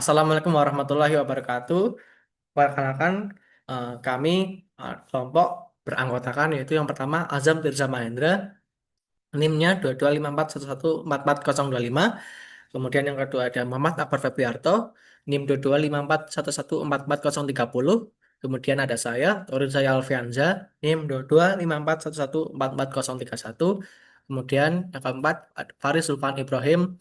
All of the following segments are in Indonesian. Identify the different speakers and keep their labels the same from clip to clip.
Speaker 1: Assalamualaikum warahmatullahi wabarakatuh. Perkenalkan, kami kelompok beranggotakan yaitu yang pertama Azam Tirza Mahendra, NIM-nya 225411440025. Kemudian yang kedua ada Muhammad Akbar Febriarto, NIM 225411440310. Kemudian ada saya, Torin Saya Alfianza, NIM 225411440031. Kemudian yang keempat, ada Faris Sulfan Ibrahim,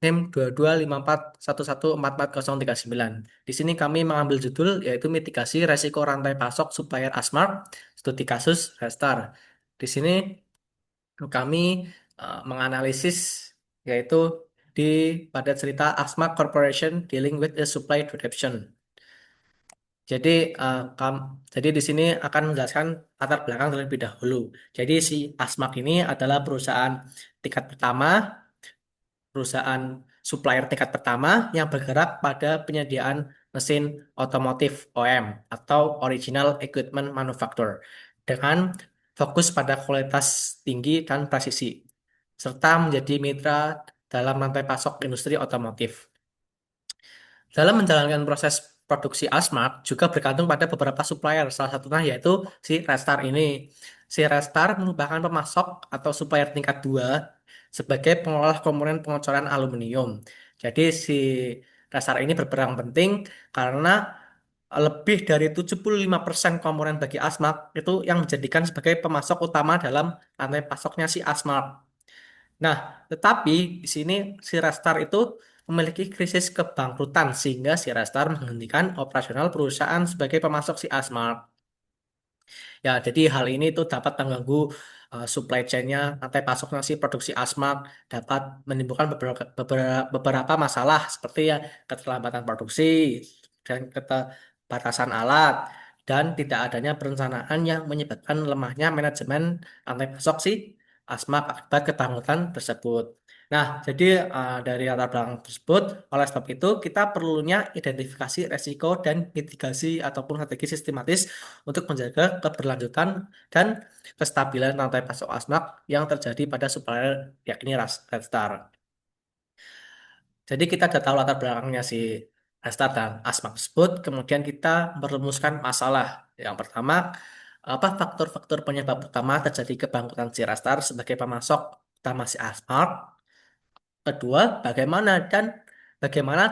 Speaker 1: NIM 225411440039. Di sini kami mengambil judul yaitu mitigasi resiko rantai pasok supplier Asmart, studi kasus Restar. Di sini kami menganalisis yaitu di pada cerita Asmart Corporation dealing with a supply disruption. Jadi, eh, kam, jadi di sini akan menjelaskan latar belakang terlebih dahulu. Jadi si Asmart ini adalah perusahaan tingkat pertama, perusahaan supplier tingkat pertama yang bergerak pada penyediaan mesin otomotif OEM atau Original Equipment Manufacturer dengan fokus pada kualitas tinggi dan presisi, serta menjadi mitra dalam rantai pasok industri otomotif. Dalam menjalankan proses produksi Asmark juga bergantung pada beberapa supplier, salah satunya yaitu si Restar ini. Si Restar merupakan pemasok atau supplier tingkat 2 sebagai pengolah komponen pengecoran aluminium. Jadi si Restar ini berperan penting karena lebih dari 75% komponen bagi Asmark itu yang menjadikan sebagai pemasok utama dalam rantai pasoknya si Asmark. Nah, tetapi di sini si Rastar itu memiliki krisis kebangkrutan sehingga si Rastar menghentikan operasional perusahaan sebagai pemasok si Asmart. Ya, jadi hal ini itu dapat mengganggu supply chain-nya, rantai pasoknya si produksi Asmart, dapat menimbulkan beberapa masalah seperti ya keterlambatan produksi dan keterbatasan alat dan tidak adanya perencanaan yang menyebabkan lemahnya manajemen rantai pasok si Asmart akibat kebangkrutan tersebut. Nah, jadi dari latar belakang tersebut, oleh sebab itu kita perlunya identifikasi resiko dan mitigasi ataupun strategi sistematis untuk menjaga keberlanjutan dan kestabilan rantai pasok asmak yang terjadi pada supplier yakni Red Star. Jadi kita sudah tahu latar belakangnya si Red Star dan asmak tersebut, kemudian kita merumuskan masalah. Yang pertama, apa faktor-faktor penyebab utama terjadi kebangkrutan si Red Star sebagai pemasok utama si asmak? Kedua, bagaimana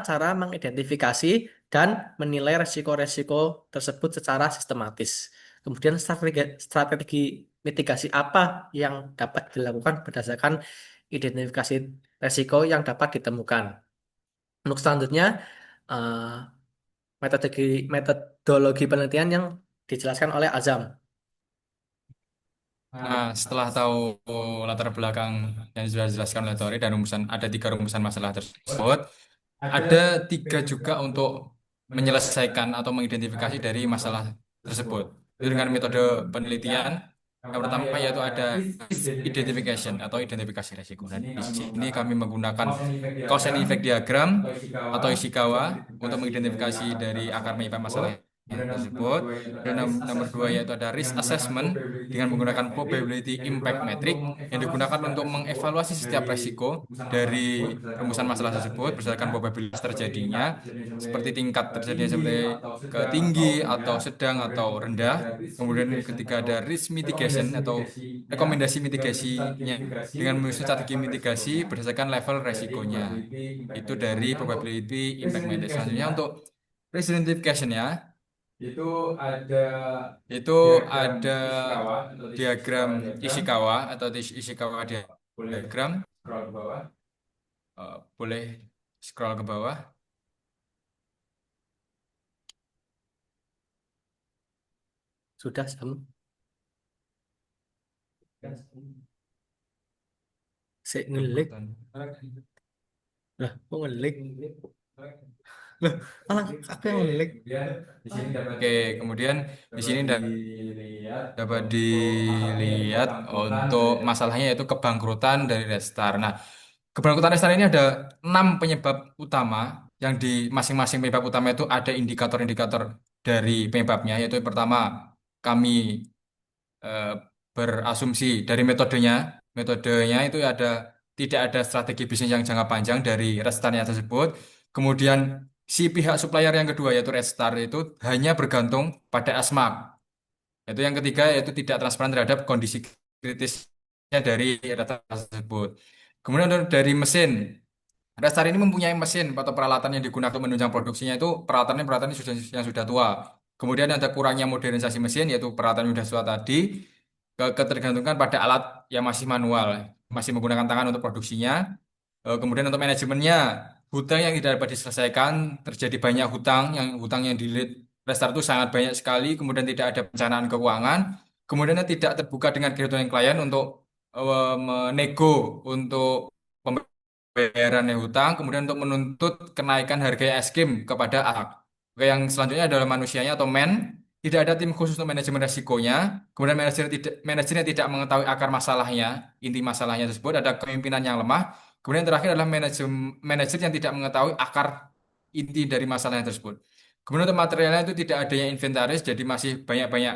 Speaker 1: cara mengidentifikasi dan menilai resiko-resiko tersebut secara sistematis. Kemudian strategi mitigasi apa yang dapat dilakukan berdasarkan identifikasi resiko yang dapat ditemukan. Untuk selanjutnya, eh, metodologi penelitian yang dijelaskan oleh Azam.
Speaker 2: Nah, setelah tahu latar belakang yang sudah dijelaskan oleh Tori dan ada tiga rumusan masalah tersebut, ada tiga juga untuk menyelesaikan atau mengidentifikasi dari masalah tersebut. Itu dengan metode penelitian. Yang pertama yaitu ada risk identification atau identifikasi resiko. Dan di sini kami menggunakan cause and effect diagram atau Ishikawa untuk mengidentifikasi dari akar penyebab masalah tersebut. Dan nomor dua yaitu ada risk assessment dengan menggunakan probability impact metric yang digunakan untuk mengevaluasi setiap resiko dari rumusan masalah tersebut berdasarkan probabilitas terjadinya seperti tingkat terjadinya seperti ke tinggi atau sedang atau rendah. Kemudian yang ketiga ada risk mitigation atau rekomendasi mitigasinya dengan menyusun strategi mitigasi berdasarkan level resikonya. Itu dari probability impact metric. Selanjutnya untuk risk identification ya, itu ada itu ada diagram Ishikawa atau Ishikawa diagram. Boleh scroll ke bawah.
Speaker 1: Sudah, Sam? Saya ngelik.
Speaker 2: Kebangkutan.
Speaker 1: Lah, kok ngelik? Lah, alah, aku yang ngelik.
Speaker 2: Oke, kemudian di sini dapat dilihat untuk masalahnya yaitu kebangkrutan dari Restar. Nah, kebangkrutan Restar ini ada 6 penyebab utama yang di masing-masing penyebab utama itu ada indikator-indikator dari penyebabnya, yaitu yang pertama kami eh, berasumsi dari metodenya. Metodenya itu tidak ada strategi bisnis yang jangka panjang dari Restarnya tersebut. Kemudian si pihak supplier yang kedua yaitu Restart itu hanya bergantung pada Asmark. Itu yang ketiga yaitu tidak transparan terhadap kondisi kritisnya dari data tersebut. Kemudian dari mesin. Restar ini mempunyai mesin atau peralatan yang digunakan untuk menunjang produksinya itu peralatannya yang sudah tua. Kemudian ada kurangnya modernisasi mesin yaitu peralatan yang sudah tua tadi, ketergantungan pada alat yang masih manual, masih menggunakan tangan untuk produksinya. Kemudian untuk manajemennya, hutang yang tidak dapat diselesaikan, terjadi banyak hutang yang di Restar itu sangat banyak sekali, kemudian tidak ada perencanaan keuangan, kemudian tidak terbuka dengan kriteria klien untuk menego untuk pembayaran hutang, kemudian untuk menuntut kenaikan harga es krim kepada anak. Oke, yang selanjutnya adalah manusianya atau man. Tidak ada tim khusus untuk manajemen resikonya. Kemudian manajernya tidak mengetahui akar masalahnya, inti masalahnya tersebut. Ada kepemimpinan yang lemah. Kemudian yang terakhir adalah manajer yang tidak mengetahui akar inti dari masalahnya tersebut. Kemudian untuk materialnya itu tidak adanya inventaris, jadi masih banyak-banyak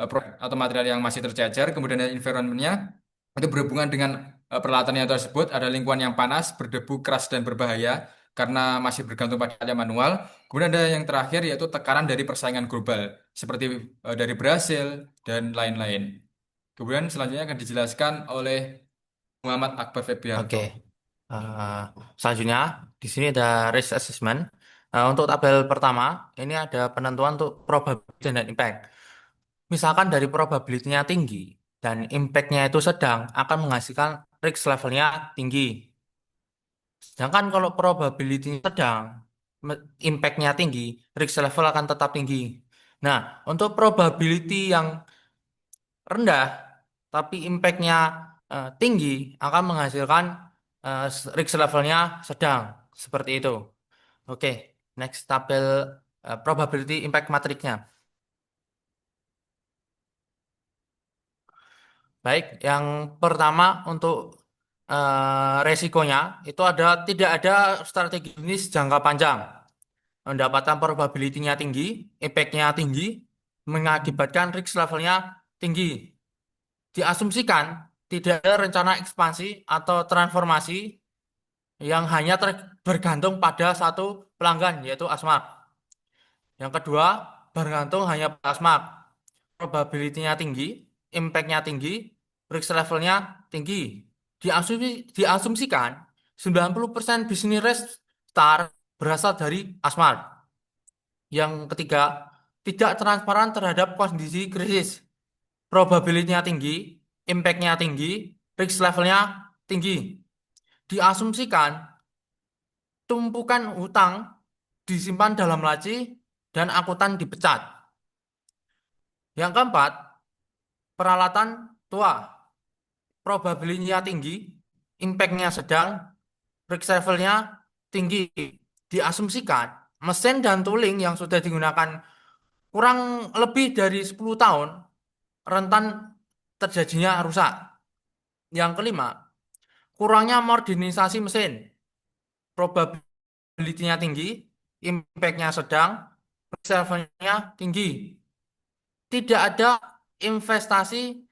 Speaker 2: produk atau material yang masih tercecer. Kemudian ada environmentnya, itu berhubungan dengan peralatannya tersebut, ada lingkungan yang panas, berdebu, keras, dan berbahaya karena masih bergantung pada alat manual. Kemudian ada yang terakhir yaitu tekanan dari persaingan global, seperti dari Brasil dan lain-lain. Kemudian selanjutnya akan dijelaskan oleh Muhammad Akbar
Speaker 3: Oke.
Speaker 2: Febiarto.
Speaker 3: Eh, Selanjutnya di sini ada risk assessment. Untuk tabel pertama ini ada penentuan untuk probability dan impact. Misalkan dari probability-nya tinggi dan impact-nya itu sedang akan menghasilkan risk levelnya tinggi. Sedangkan kalau probability-nya sedang, impact-nya tinggi, risk level akan tetap tinggi. Nah, untuk probability yang rendah tapi impact-nya tinggi akan menghasilkan risk levelnya sedang seperti itu. Oke, next tabel probability impact matrixnya. Baik, yang pertama untuk resikonya itu tidak ada strategi bisnis jangka panjang. Mendapatkan probability-nya tinggi, impact-nya tinggi, mengakibatkan risk levelnya tinggi. Diasumsikan tidak ada rencana ekspansi atau transformasi yang hanya bergantung pada satu pelanggan, yaitu Asmark. Yang kedua, bergantung hanya pada Asmark. Probability-nya tinggi, impact-nya tinggi, risk level-nya tinggi. Diasumsikan 90% bisnis restart berasal dari Asmark. Yang ketiga, tidak transparan terhadap kondisi krisis. Probability-nya tinggi, impact-nya tinggi, risk level-nya tinggi. Diasumsikan tumpukan hutang disimpan dalam laci dan akuntan dipecat. Yang keempat, peralatan tua. Probability-nya tinggi, impact-nya sedang, risk level-nya tinggi. Diasumsikan mesin dan tooling yang sudah digunakan kurang lebih dari 10 tahun rentan terjadinya rusak. Yang kelima, kurangnya modernisasi mesin. Probability-nya tinggi, impact-nya sedang, risk level-nya tinggi. Tidak ada investasi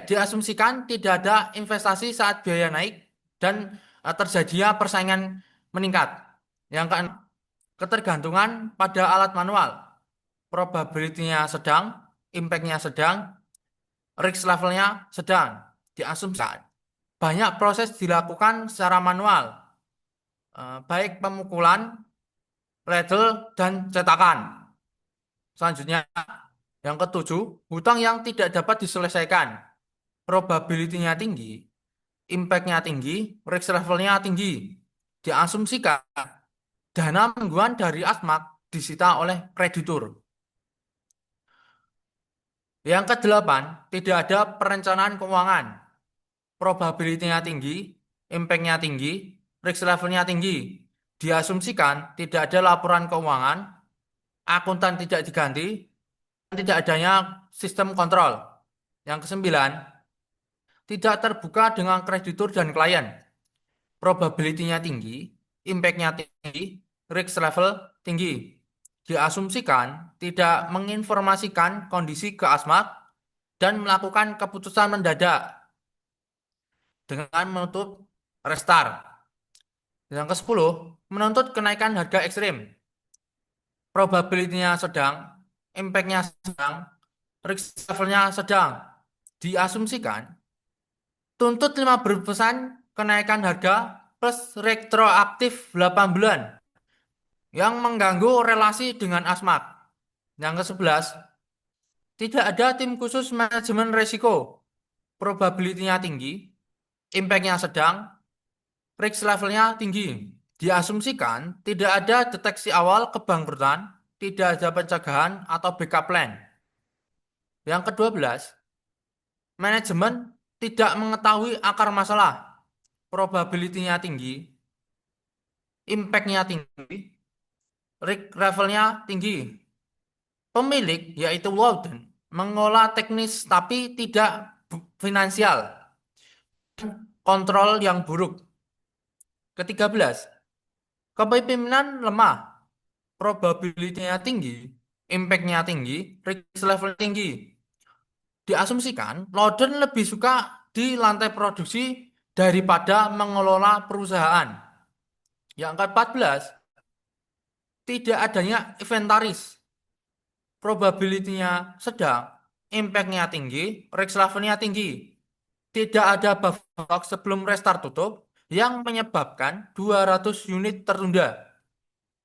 Speaker 3: diasumsikan tidak ada investasi saat biaya naik dan terjadinya persaingan meningkat. Yang keenam, ketergantungan pada alat manual. Probability-nya sedang, impact-nya sedang, risk level-nya sedang. Diasumsikan banyak proses dilakukan secara manual, baik pemukulan, ledger, dan cetakan. Selanjutnya, yang ketujuh, hutang yang tidak dapat diselesaikan. Probability-nya tinggi, impact-nya tinggi, risk level-nya tinggi. Diasumsikan dana mingguan dari Asmak disita oleh kreditur. Yang kedelapan, tidak ada perencanaan keuangan. Probability-nya tinggi, impact-nya tinggi, risk level-nya tinggi. Diasumsikan tidak ada laporan keuangan, akuntan tidak diganti, dan tidak adanya sistem kontrol. Yang kesembilan, tidak terbuka dengan kreditur dan klien. Probability-nya tinggi, impact-nya tinggi, risk level tinggi. Diasumsikan tidak menginformasikan kondisi ke Asmat dan melakukan keputusan mendadak dengan menutup restart. Yang ke-10, menuntut kenaikan harga ekstrim. Probability-nya sedang, impact-nya sedang, risk level-nya sedang. Diasumsikan, tuntut 5 berpesan kenaikan harga plus retroaktif 8 bulan yang mengganggu relasi dengan Asmat. Yang ke-11, tidak ada tim khusus manajemen risiko. Probability-nya tinggi, impact-nya sedang, risk level-nya tinggi. Diasumsikan tidak ada deteksi awal kebangkrutan, tidak ada pencegahan atau backup plan. Yang ke-12, manajemen tidak mengetahui akar masalah. Probability-nya tinggi, impact-nya tinggi, risk level-nya tinggi. Pemilik, yaitu Walden, mengolah teknis tapi tidak finansial. Kontrol yang buruk. Ke-13, kepemimpinan lemah. Probability-nya tinggi, impact-nya tinggi, risk level tinggi. Diasumsikan, Loden lebih suka di lantai produksi daripada mengelola perusahaan. Yang ke-14, tidak adanya inventaris. Probability-nya sedang, impact-nya tinggi, risk level-nya tinggi. Tidak ada buffer stock sebelum restart tutup yang menyebabkan 200 unit tertunda.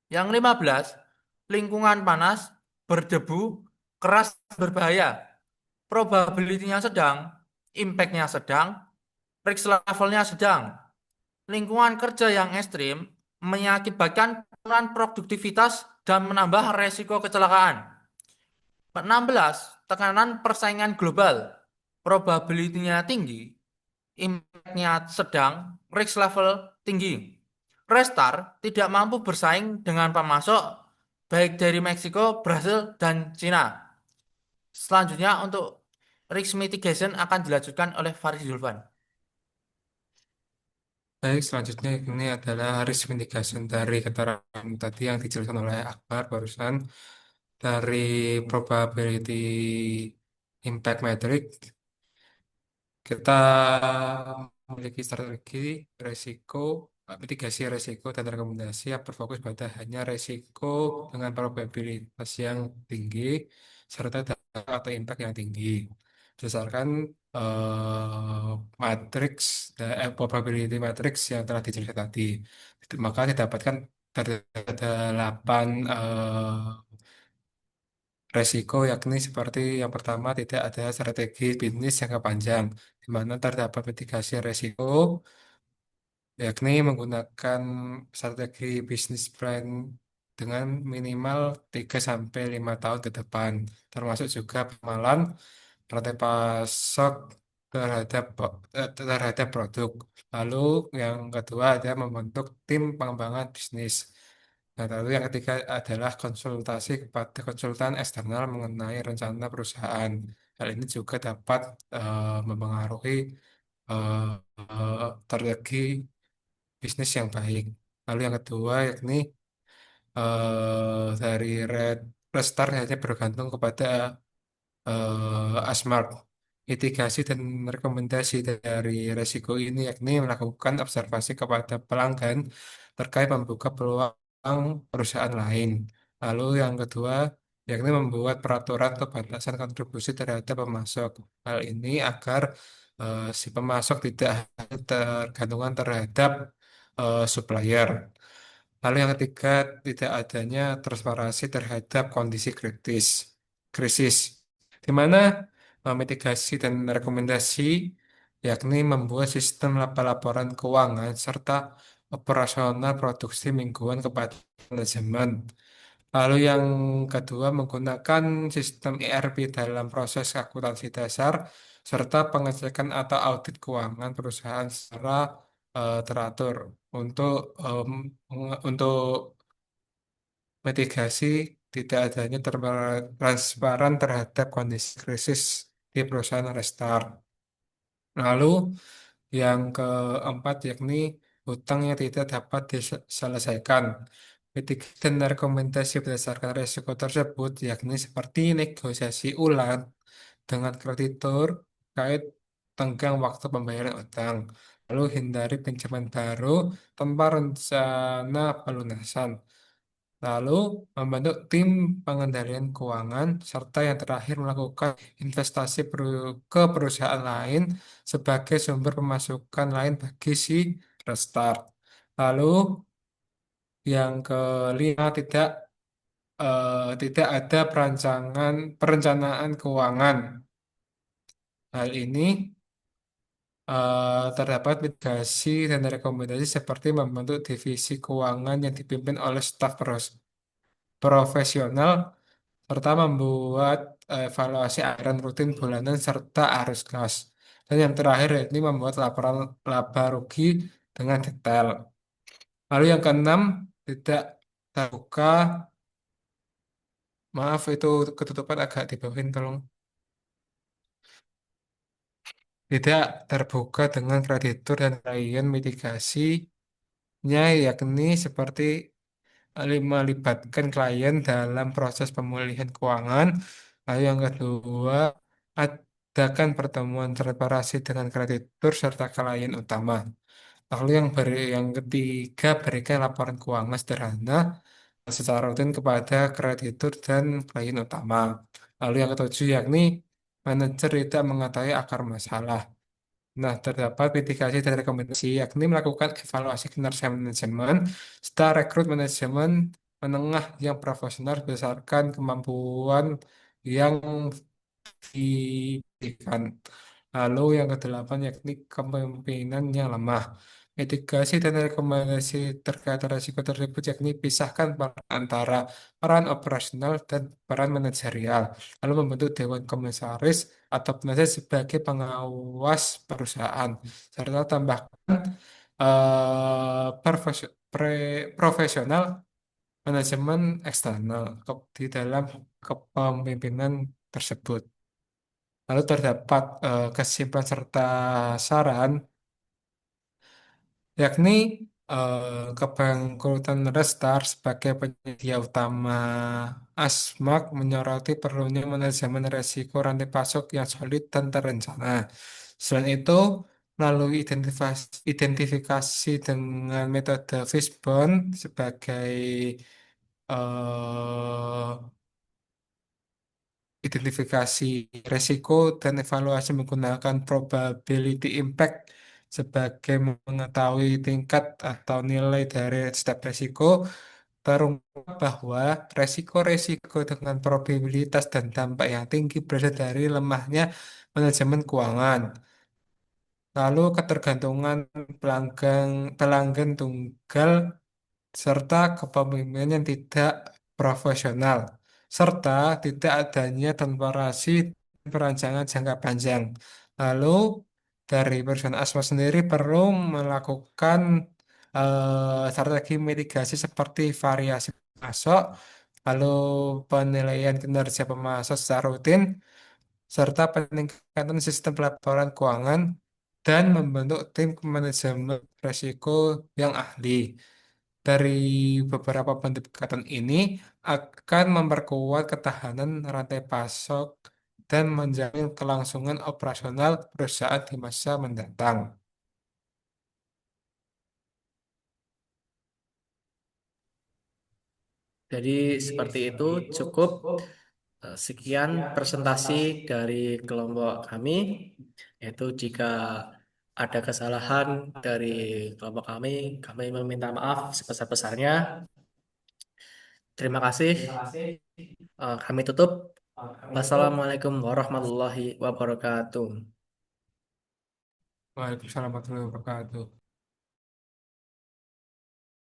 Speaker 3: Yang 15, lingkungan panas, berdebu, keras, berbahaya. Probability-nya sedang, impact-nya sedang, risk level-nya sedang. Lingkungan kerja yang ekstrim mengakibatkan penurunan produktivitas dan menambah resiko kecelakaan. 16, tekanan persaingan global. Probability-nya tinggi, impact-nya sedang, risk level tinggi. Restar tidak mampu bersaing dengan pemasok baik dari Meksiko, Brasil, dan Cina. Selanjutnya untuk risk mitigation akan dilanjutkan oleh Faris Zulfan.
Speaker 4: Baik, selanjutnya ini adalah risk mitigation dari keterangan tadi yang dijelaskan oleh Akbar barusan dari probability impact metric. Kita memiliki strategi risiko, mitigasi risiko dan rekomendasi yang berfokus pada hanya risiko dengan probabilitas yang tinggi serta dampak atau impact yang tinggi. Berdasarkan matriks probability matrix yang telah dijelaskan tadi, maka didapatkan ada 8 resiko, yakni seperti yang pertama tidak ada strategi bisnis jangka panjang, di mana terdapat mitigasi resiko, yakni menggunakan strategi bisnis plan dengan minimal 3 sampai 5 tahun ke depan, termasuk juga pemahaman rantai pasok terhadap produk. Lalu yang kedua ada membentuk tim pengembangan bisnis. Nah, lalu yang ketiga adalah konsultasi kepada konsultan eksternal mengenai rencana perusahaan. Hal ini juga dapat mempengaruhi eh, strategi bisnis yang baik. Lalu yang kedua yakni dari Red Star hanya bergantung kepada Asmart. Mitigasi dan rekomendasi dari resiko ini yakni melakukan observasi kepada pelanggan terkait membuka peluang perusahaan lain. Lalu yang kedua yakni membuat peraturan atau batasan kontribusi terhadap pemasok. Hal ini agar si pemasok tidak tergantungan terhadap supplier. Lalu yang ketiga, tidak adanya transparansi terhadap kondisi krisis, di mana mitigasi dan rekomendasi yakni membuat sistem laporan keuangan serta operasional produksi mingguan kepada manajemen. Lalu yang kedua, menggunakan sistem ERP dalam proses akuntansi dasar serta pengecekan atau audit keuangan perusahaan secara teratur untuk untuk mitigasi tidak adanya transparan terhadap kondisi krisis di perusahaan restart. Lalu yang keempat yakni hutang yang tidak dapat diselesaikan. Mitigasi dan rekomendasi berdasarkan risiko tersebut yakni seperti negosiasi ulang dengan kreditur terkait tenggang waktu pembayaran utang. lalu hindari pinjaman baru tanpa rencana pelunasan. Lalu membentuk tim pengendalian keuangan, serta yang terakhir melakukan investasi ke perusahaan lain sebagai sumber pemasukan lain bagi si restart. Lalu yang kelima tidak ada perencanaan keuangan. Hal ini terdapat mitigasi dan rekomendasi seperti membentuk divisi keuangan yang dipimpin oleh staf profesional serta membuat evaluasi anggaran rutin bulanan serta arus kas. Dan yang terakhir ini membuat laporan laba rugi dengan detail. Lalu yang keenam, tidak terbuka, maaf itu ketutupan agak di bawahin tolong. Tidak terbuka dengan kreditur dan klien mitigasinya yakni seperti melibatkan klien dalam proses pemulihan keuangan. Lalu yang kedua, adakan pertemuan transparansi dengan kreditur serta klien utama. Lalu yang ketiga, berikan laporan keuangan sederhana secara rutin kepada kreditur dan klien utama. Lalu yang ketujuh, yakni manajer tidak mengetahui akar masalah. Nah, terdapat mitigasi dan rekomendasi, yakni melakukan evaluasi kinerja manajemen, serta rekrut manajemen menengah yang profesional berdasarkan kemampuan yang diberikan. Lalu yang kedelapan, yakni kepemimpinan yang lemah. Mitigasi dan rekomendasi terkait risiko tersebut, yakni pisahkan peran antara peran operasional dan peran manajerial, lalu membentuk dewan komisaris atau penasihat sebagai pengawas perusahaan, serta tambahkan profesional manajemen eksternal di dalam kepemimpinan tersebut. Lalu terdapat kesimpulan serta saran, yakni kebangkrutan Restar sebagai penyedia utama Asmark menyoroti perlunya manajemen risiko rantai pasok yang solid dan terencana. Selain itu, melalui identifikasi dengan metode Fishbone sebagai eh, identifikasi resiko dan evaluasi menggunakan probability impact sebagai mengetahui tingkat atau nilai dari setiap resiko, terungkap bahwa resiko-resiko dengan probabilitas dan dampak yang tinggi berasal dari lemahnya manajemen keuangan. Lalu ketergantungan pelanggan tunggal serta kepemimpinan yang tidak profesional, serta tidak adanya transparansi dan perancangan jangka panjang. Lalu, dari perusahaan Asma sendiri perlu melakukan strategi mitigasi seperti variasi masuk, lalu penilaian kinerja pemasok secara rutin, serta peningkatan sistem pelaporan keuangan, dan membentuk tim manajemen risiko yang ahli. Dari beberapa pendekatan ini akan memperkuat ketahanan rantai pasok dan menjamin kelangsungan operasional perusahaan di masa mendatang.
Speaker 1: Jadi seperti itu cukup. Sekian presentasi dari kelompok kami, yaitu jika ada kesalahan dari kelompok kami meminta maaf sebesar-besarnya. Terima kasih. Kami tutup. Wassalamualaikum warahmatullahi wabarakatuh.
Speaker 4: Waalaikumsalam warahmatullahi wabarakatuh.